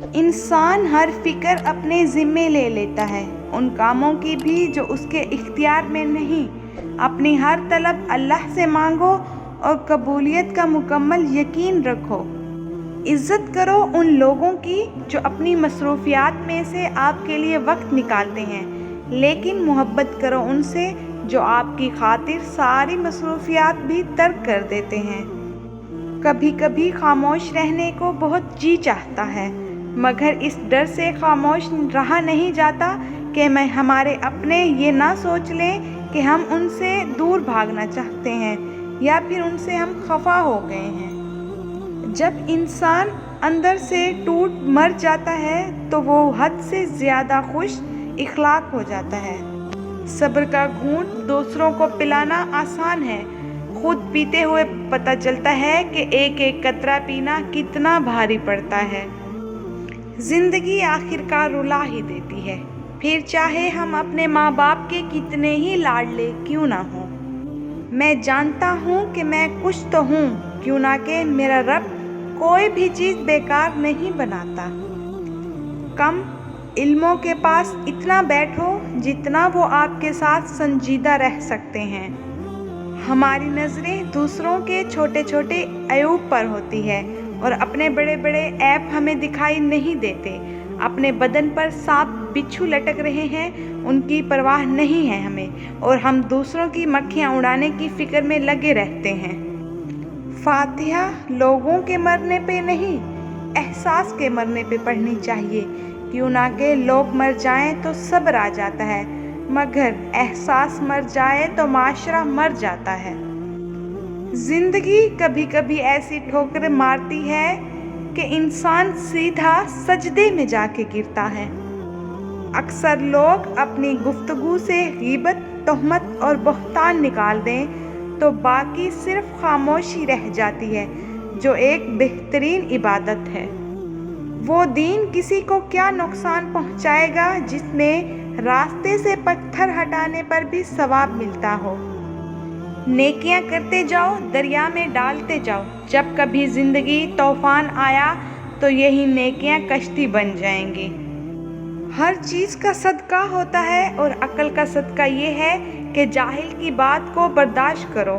انسان ہر فکر اپنے ذمے لے لیتا ہے، ان کاموں کی بھی جو اس کے اختیار میں نہیں۔ اپنی ہر طلب اللہ سے مانگو اور قبولیت کا مکمل یقین رکھو۔ عزت کرو ان لوگوں کی جو اپنی مصروفیات میں سے آپ کے لیے وقت نکالتے ہیں، لیکن محبت کرو ان سے جو آپ کی خاطر ساری مصروفیات بھی ترک کر دیتے ہیں۔ کبھی کبھی خاموش رہنے کو بہت جی چاہتا ہے، مگر اس ڈر سے خاموش رہا نہیں جاتا کہ ہمارے اپنے یہ نہ سوچ لیں کہ ہم ان سے دور بھاگنا چاہتے ہیں یا پھر ان سے ہم خفا ہو گئے ہیں۔ جب انسان اندر سے ٹوٹ مر جاتا ہے تو وہ حد سے زیادہ خوش اخلاق ہو جاتا ہے۔ صبر کا گھونٹ دوسروں کو پلانا آسان ہے، خود پیتے ہوئے پتہ چلتا ہے کہ ایک ایک قطرہ پینا کتنا بھاری پڑتا ہے۔ زندگی آخرکار رلا ہی دیتی ہے، پھر چاہے ہم اپنے ماں باپ کے کتنے ہی لاڈلے کیوں نہ ہوں۔ میں جانتا ہوں کہ میں کچھ تو ہوں، کیوں نہ کہ میرا رب کوئی بھی چیز بیکار نہیں بناتا۔ کم علموں کے پاس اتنا بیٹھو جتنا وہ آپ کے ساتھ سنجیدہ رہ سکتے ہیں۔ ہماری نظریں دوسروں کے چھوٹے چھوٹے عیوب پر ہوتی ہے اور اپنے بڑے بڑے عیب ہمیں دکھائی نہیں دیتے۔ اپنے بدن پر سانپ بچھو لٹک رہے ہیں، ان کی پرواہ نہیں ہے ہمیں، اور ہم دوسروں کی مکھیاں اڑانے کی فکر میں لگے رہتے ہیں۔ فاتحہ لوگوں کے مرنے پہ نہیں، احساس کے مرنے پہ پڑھنی چاہیے، کیوں نہ کہ لوگ مر جائیں تو صبر آ جاتا ہے، مگر احساس مر جائے تو معاشرہ مر جاتا ہے۔ زندگی کبھی کبھی ایسی ٹھوکریں مارتی ہے کہ انسان سیدھا سجدے میں جا کے گرتا ہے۔ اکثر لوگ اپنی گفتگو سے غیبت، تہمت اور بہتان نکال دیں تو باقی صرف خاموشی رہ جاتی ہے، جو ایک بہترین عبادت ہے۔ وہ دین کسی کو کیا نقصان پہنچائے گا جس میں راستے سے پتھر ہٹانے پر بھی ثواب ملتا ہو۔ نیکیاں کرتے جاؤ، دریا میں ڈالتے جاؤ، جب کبھی زندگی طوفان آیا تو یہی نیکیاں کشتی بن جائیں گی۔ ہر چیز کا صدقہ ہوتا ہے اور عقل کا صدقہ یہ ہے کہ جاہل کی بات کو برداشت کرو۔